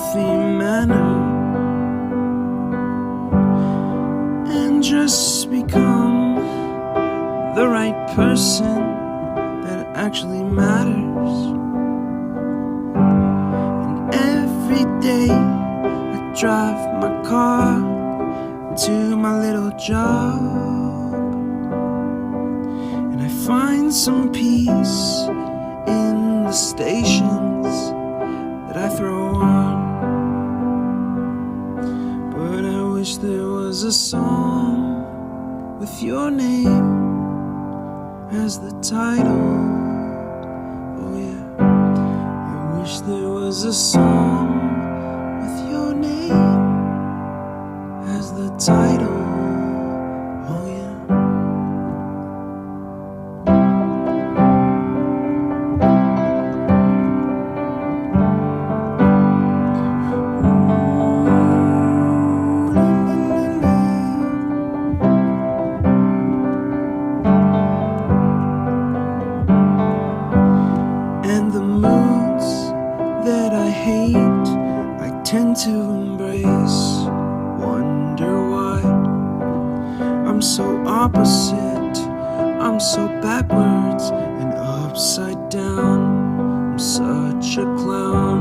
healthy manner and just become the right person that actually matters. And every day I drive my car to my little job, and I find some peace in the stations that I throw on. But I wish there was a song with your name as the title. Oh yeah, I wish there was a song with your name as the title. Oh yeah. And the moods that I hate, I tend to embrace. Wonder why I'm so opposite, I'm so backwards and upside down. I'm such a clown,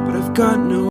but I've got no